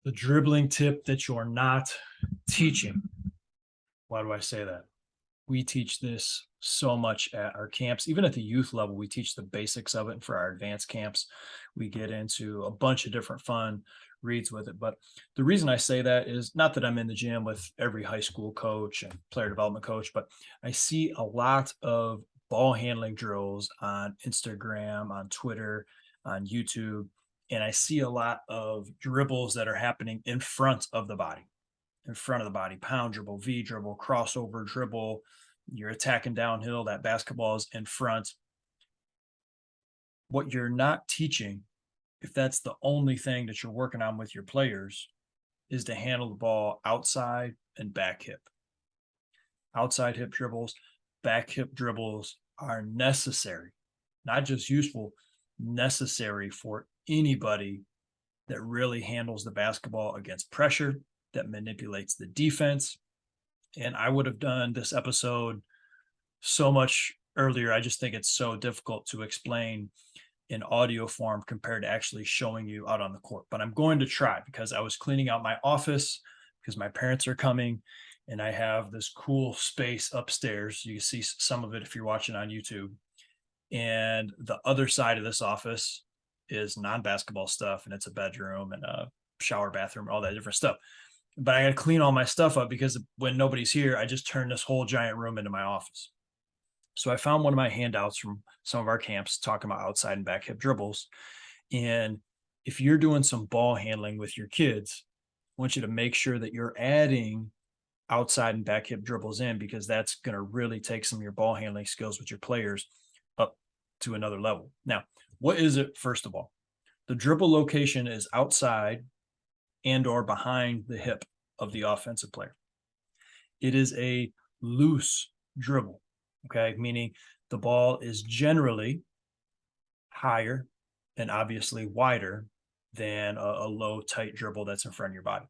The dribbling tip that you're not teaching. Why do I say that? We teach this so much at our camps. Even at the youth level, we teach the basics of it. And for our advanced camps, we get into a bunch of different fun reads with it. But the reason I say that is not that I'm in the gym with every high school coach and player development coach, but I see a lot of ball handling drills on Instagram, on Twitter, on YouTube, and I see a lot of dribbles that are happening in front of the body, pound dribble, V dribble, crossover dribble. You're attacking downhill, that basketball is in front. What you're not teaching, if that's the only thing that you're working on with your players, is to handle the ball outside and back hip. Outside hip dribbles, back hip dribbles are necessary, not just useful, necessary for anybody that really handles the basketball against pressure, that manipulates the defense. And I would have done this episode so much earlier. I just think it's so difficult to explain in audio form compared to actually showing you out on the court. But I'm going to try because I was cleaning out my office because my parents are coming and I have this cool space upstairs. You can see some of it if you're watching on YouTube. And the other side of this office is non-basketball stuff, and it's a bedroom and a shower bathroom, all that different stuff. But I got to clean all my stuff up because when nobody's here, I just turn this whole giant room into my office. So I found one of my handouts from some of our camps talking about outside and back hip dribbles. And if you're doing some ball handling with your kids, I want you to make sure that you're adding outside and back hip dribbles in because that's going to really take some of your ball handling skills with your players up to another level. Now, what is it? First of all, the dribble location is outside and or behind the hip of the offensive player. It is a loose dribble, okay? Meaning the ball is generally higher and obviously wider than a low, tight dribble that's in front of your body.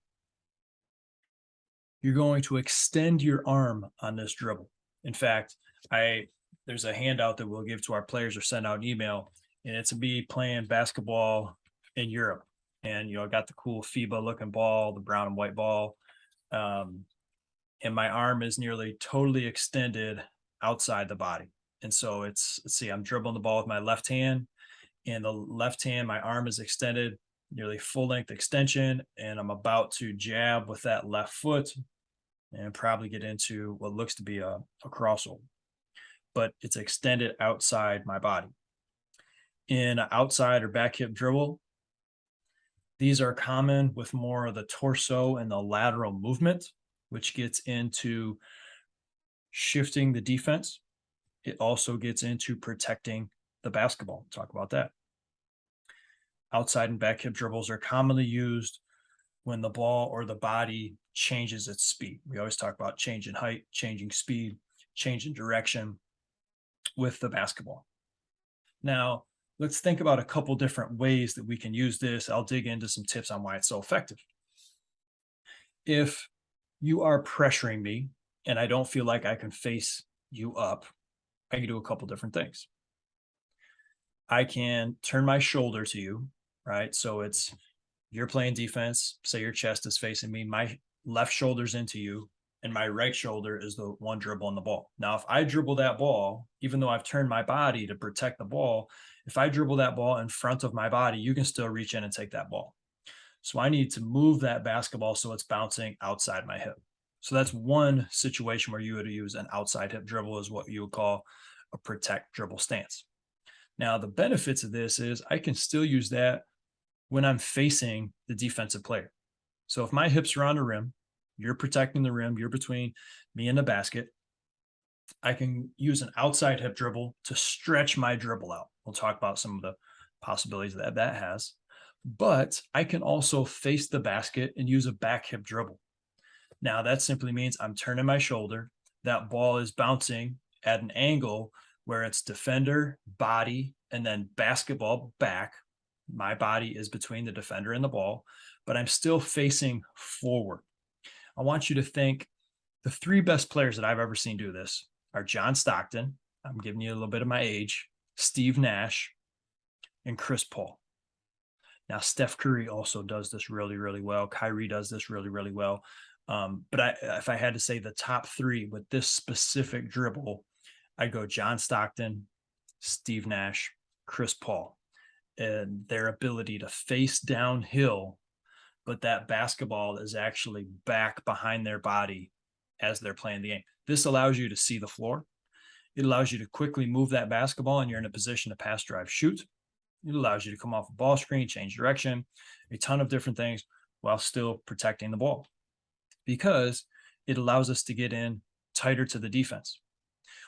You're going to extend your arm on this dribble. In fact, there's a handout that we'll give to our players or send out an email, and it's me playing basketball in Europe. And I got the cool FIBA looking ball, the brown and white ball. And my arm is nearly totally extended outside the body. And so let's see, I'm dribbling the ball with my left hand, and the left hand, my arm is extended, nearly full length extension. And I'm about to jab with that left foot and probably get into what looks to be a crossover, but it's extended outside my body. In outside or back hip dribble, these are common with more of the torso and the lateral movement, which gets into shifting the defense. It also gets into protecting the basketball. We'll talk about that. Outside and back hip dribbles are commonly used when the ball or the body changes its speed. We always talk about changing height, changing speed, changing direction with the basketball. Now, let's think about a couple different ways that we can use this. I'll dig into some tips on why it's so effective. If you are pressuring me and I don't feel like I can face you up, I can do a couple different things. I can turn my shoulder to you, right? So you're playing defense, say your chest is facing me, my left shoulder's into you, and my right shoulder is the one dribbling the ball. Now, if I dribble that ball, even though I've turned my body to protect the ball, if I dribble that ball in front of my body, you can still reach in and take that ball. So I need to move that basketball so it's bouncing outside my hip. So that's one situation where you would use an outside hip dribble, is what you would call a protect dribble stance. Now, the benefits of this is I can still use that when I'm facing the defensive player. So if my hips are on the rim, you're protecting the rim, you're between me and the basket, I can use an outside hip dribble to stretch my dribble out. We'll talk about some of the possibilities that has. But I can also face the basket and use a back hip dribble. Now, that simply means I'm turning my shoulder. That ball is bouncing at an angle where it's defender, body, and then basketball back. My body is between the defender and the ball, but I'm still facing forward. I want you to think the three best players that I've ever seen do this are John Stockton. I'm giving you a little bit of my age, Steve Nash, and Chris Paul. Now, Steph Curry also does this really, really well. Kyrie does this really, really well. But if I had to say the top three with this specific dribble, I'd go John Stockton, Steve Nash, Chris Paul, and their ability to face downhill, but that basketball is actually back behind their body as they're playing the game. This allows you to see the floor. It allows you to quickly move that basketball and you're in a position to pass, drive, shoot. It allows you to come off a ball screen, change direction, a ton of different things while still protecting the ball because it allows us to get in tighter to the defense.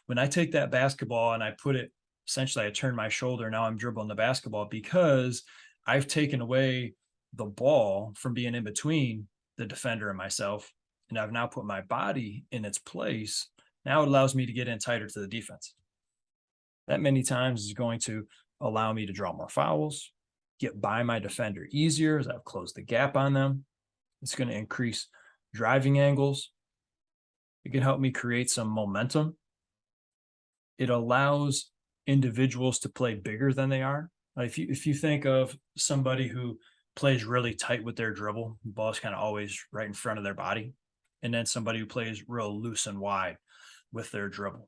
When I take that basketball and I put it, essentially, I turn my shoulder, now I'm dribbling the basketball because I've taken away the ball from being in between the defender and myself. And I've now put my body in its place. Now it allows me to get in tighter to the defense. That many times is going to allow me to draw more fouls, get by my defender easier as I've closed the gap on them. It's going to increase driving angles. It can help me create some momentum. It allows individuals to play bigger than they are. If you think of somebody who plays really tight with their dribble, the ball's kind of always right in front of their body, and then somebody who plays real loose and wide with their dribble,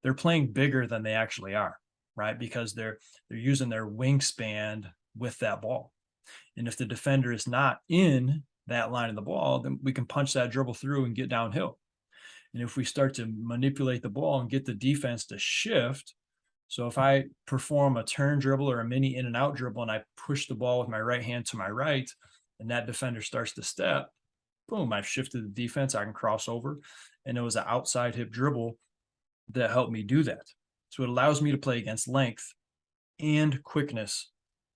they're playing bigger than they actually are, right? Because they're using their wingspan with that ball. And if the defender is not in that line of the ball, then we can punch that dribble through and get downhill. And if we start to manipulate the ball and get the defense to shift, so if I perform a turn dribble or a mini in and out dribble and I push the ball with my right hand to my right, and that defender starts to step, boom, I've shifted the defense. I can cross over. And it was an outside hip dribble that helped me do that. So it allows me to play against length and quickness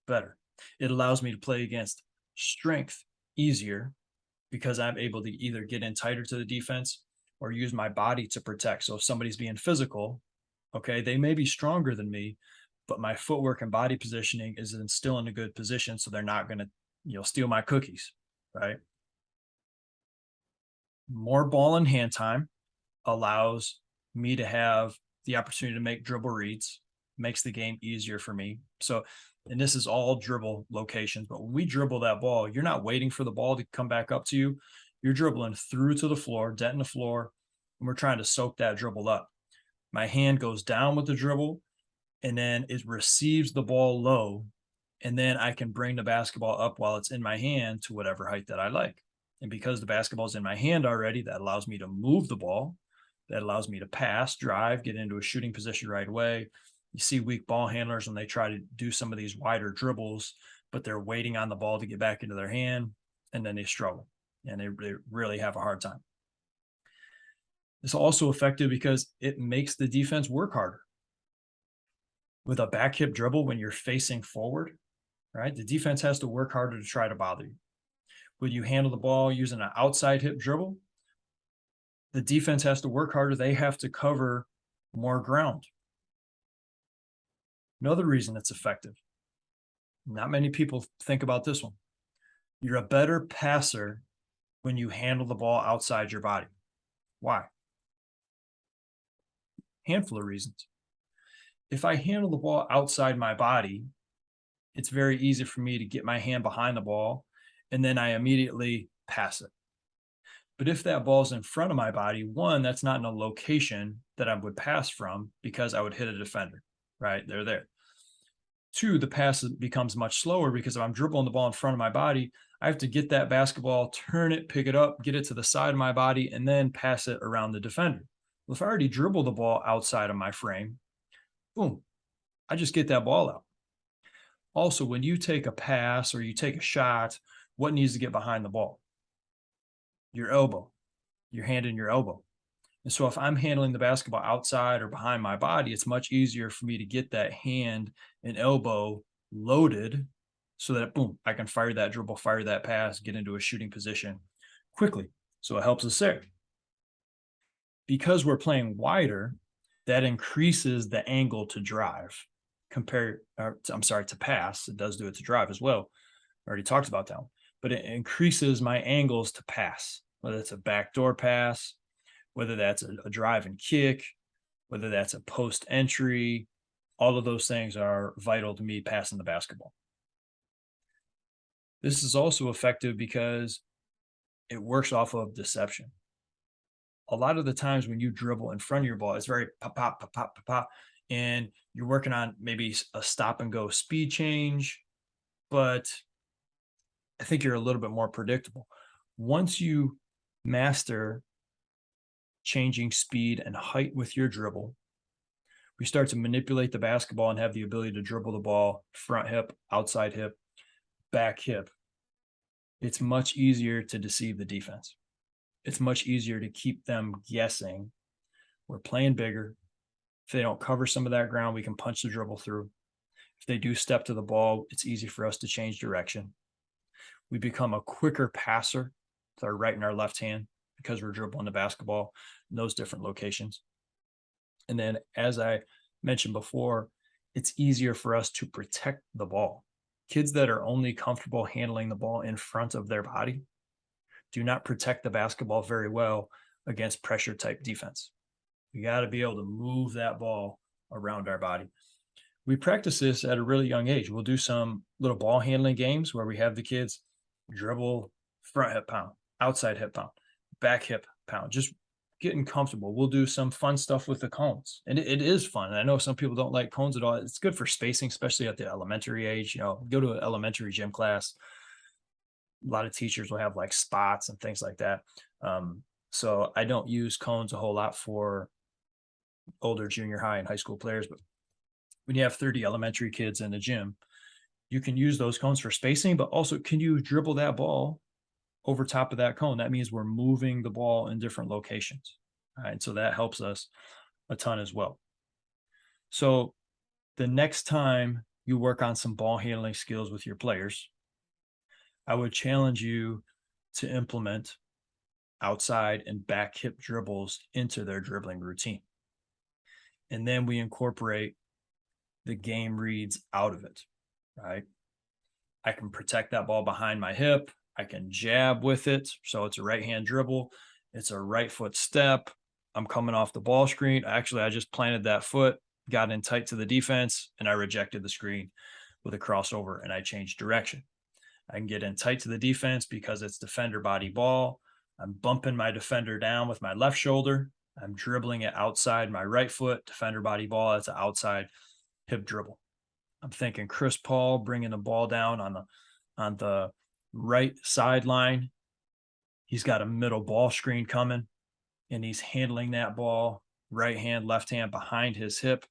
better. It allows me to play against strength easier because I'm able to either get in tighter to the defense or use my body to protect. So if somebody's being physical, okay, they may be stronger than me, but my footwork and body positioning is still in a good position, so they're not going to, steal my cookies, right? More ball in hand time allows me to have the opportunity to make dribble reads, makes the game easier for me. So, and this is all dribble locations, but when we dribble that ball, you're not waiting for the ball to come back up to you. You're dribbling through to the floor, denting the floor, and we're trying to soak that dribble up. My hand goes down with the dribble, and then it receives the ball low, and then I can bring the basketball up while it's in my hand to whatever height that I like. And because the basketball's in my hand already, that allows me to move the ball. That allows me to pass, drive, get into a shooting position right away. You see weak ball handlers when they try to do some of these wider dribbles, but they're waiting on the ball to get back into their hand, and then they struggle, and they really have a hard time. It's also effective because it makes the defense work harder. With a back hip dribble, when you're facing forward, right, the defense has to work harder to try to bother you. When you handle the ball using an outside hip dribble, the defense has to work harder. They have to cover more ground. Another reason it's effective. Not many people think about this one. You're a better passer when you handle the ball outside your body. Why? Handful of reasons. If I handle the ball outside my body, it's very easy for me to get my hand behind the ball and then I immediately pass it. But if that ball's in front of my body, one, that's not in a location that I would pass from because I would hit a defender, right? They're there. Two, the pass becomes much slower because if I'm dribbling the ball in front of my body, I have to get that basketball, turn it, pick it up, get it to the side of my body, and then pass it around the defender. Well, if I already dribble the ball outside of my frame, boom, I just get that ball out. Also, when you take a pass or you take a shot, what needs to get behind the ball? Your elbow, your hand and your elbow. And so if I'm handling the basketball outside or behind my body, it's much easier for me to get that hand and elbow loaded so that, boom, I can fire that dribble, fire that pass, get into a shooting position quickly. So it helps us there. Because we're playing wider, that increases the angle to drive to pass. It does do it to drive as well. I already talked about that one, but it increases my angles to pass, whether it's a backdoor pass, whether that's a drive and kick, whether that's a post entry. All of those things are vital to me passing the basketball. This is also effective because it works off of deception. A lot of the times when you dribble in front of your ball, it's very pop, pop, pop, pop, pop, pop, and you're working on maybe a stop and go speed change, but I think you're a little bit more predictable. Once you master changing speed and height with your dribble, we start to manipulate the basketball and have the ability to dribble the ball front hip, outside hip, back hip. It's much easier to deceive the defense. It's much easier to keep them guessing. We're playing bigger. If they don't cover some of that ground, we can punch the dribble through. If they do step to the ball, it's easy for us to change direction. We become a quicker passer with our right and our left hand because we're dribbling the basketball in those different locations. And then, as I mentioned before, it's easier for us to protect the ball. Kids that are only comfortable handling the ball in front of their body do not protect the basketball very well against pressure type defense. We got to be able to move that ball around our body. We practice this at a really young age. We'll do some little ball handling games where we have the kids dribble front hip pound, outside hip pound, back hip pound, just getting comfortable. We'll do some fun stuff with the cones. And it is fun. And I know some people don't like cones at all. It's good for spacing, especially at the elementary age. Go to an elementary gym class. A lot of teachers will have like spots and things like that. So I don't use cones a whole lot for older junior high and high school players. But when you have 30 elementary kids in the gym, you can use those cones for spacing, but also can you dribble that ball over top of that cone? That means we're moving the ball in different locations. All right. So that helps us a ton as well. So the next time you work on some ball handling skills with your players, I would challenge you to implement outside and back hip dribbles into their dribbling routine. And then we incorporate the game reads out of it, right? I can protect that ball behind my hip. I can jab with it. So it's a right hand dribble. It's a right foot step. I'm coming off the ball screen. Actually, I just planted that foot, got in tight to the defense, and I rejected the screen with a crossover and I changed direction. I can get in tight to the defense because it's defender body ball. I'm bumping my defender down with my left shoulder. I'm dribbling it outside my right foot, defender body ball. That's an outside hip dribble. I'm thinking Chris Paul bringing the ball down on the right sideline. He's got a middle ball screen coming, and he's handling that ball right hand, left hand behind his hip,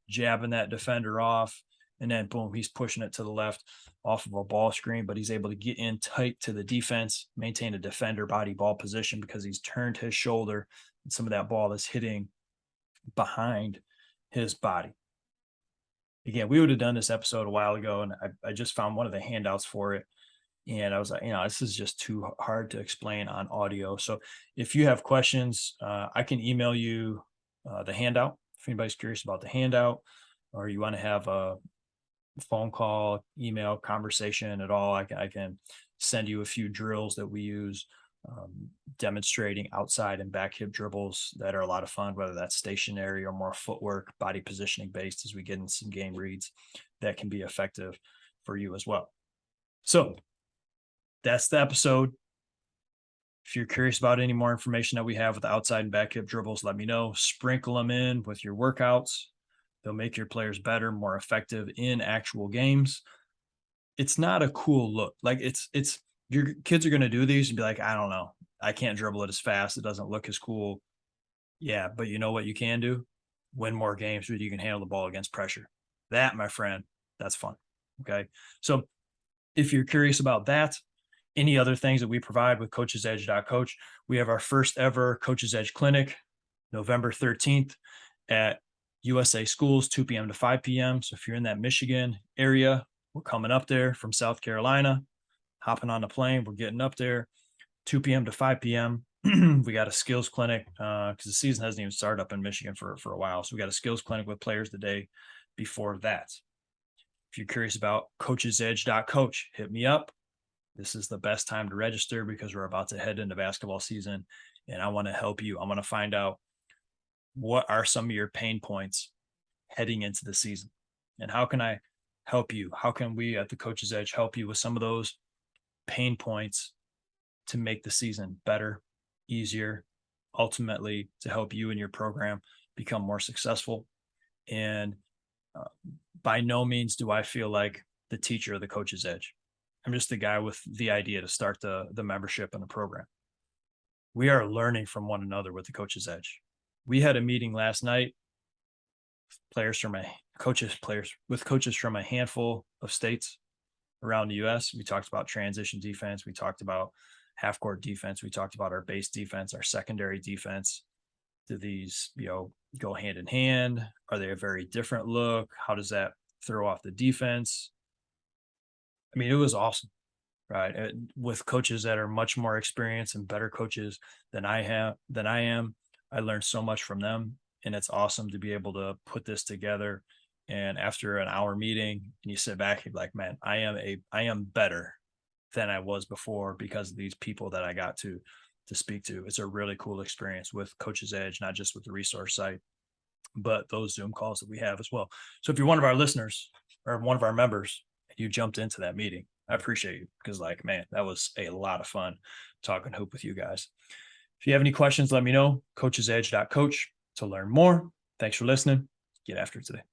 jabbing that defender off, and then boom, he's pushing it to the left off of a ball screen, but he's able to get in tight to the defense, maintain a defender body ball position because he's turned his shoulder and some of that ball is hitting behind his body. Again, we would have done this episode a while ago, and I just found one of the handouts for it. And I was like, this is just too hard to explain on audio. So if you have questions, I can email you the handout if anybody's curious about the handout, or you want to have a phone call, email conversation at all. I can send you a few drills that we use demonstrating outside and back hip dribbles that are a lot of fun, whether that's stationary or more footwork, body positioning based as we get into some game reads that can be effective for you as well. So that's the episode. If you're curious about any more information that we have with the outside and back hip dribbles, let me know. Sprinkle them in with your workouts. They'll make your players better, more effective in actual games. It's not a cool look. Like it's your kids are going to do these and be like, I don't know. I can't dribble it as fast. It doesn't look as cool. Yeah, but you know what you can do? Win more games where you can handle the ball against pressure. That, my friend, that's fun. Okay. So if you're curious about that, any other things that we provide with coachesedge.coach, we have our first ever Coach's Edge Clinic, November 13th at USA Schools, 2 p.m. to 5 p.m. So if you're in that Michigan area, we're coming up there from South Carolina, hopping on the plane. We're getting up there 2 p.m. to 5 p.m. We got a skills clinic because the season hasn't even started up in Michigan for a while. So we got a skills clinic with players the day before that. If you're curious about coachesedge.coach, hit me up. This is the best time to register because we're about to head into basketball season and I want to help you. I want to find out what are some of your pain points heading into the season and how can I help you? How can we at the Coach's Edge help you with some of those pain points to make the season better, easier, ultimately to help you and your program become more successful. And uh, by no means do I feel like the teacher or the coach's edge. I'm just the guy with the idea to start the membership in the program. We are learning from one another with the coach's edge. We had a meeting last night, players with coaches from a handful of states around the US. We talked about transition defense. We talked about half court defense. We talked about our base defense, our secondary defense. Do these, go hand in hand? Are they a very different look? How does that throw off the defense? I mean, it was awesome, right? With coaches that are much more experienced and better coaches than I am. I learned so much from them, and it's awesome to be able to put this together. And after an hour meeting, and you sit back, you're like, man, I am better than I was before because of these people that I got to speak to. It's a really cool experience with Coach's Edge, not just with the resource site, but those Zoom calls that we have as well. So if you're one of our listeners or one of our members and you jumped into that meeting, I appreciate you because, like, man, that was a lot of fun talking hoop with you guys. If you have any questions, let me know. coachesedge.coach to learn more. Thanks for listening. Get after it today.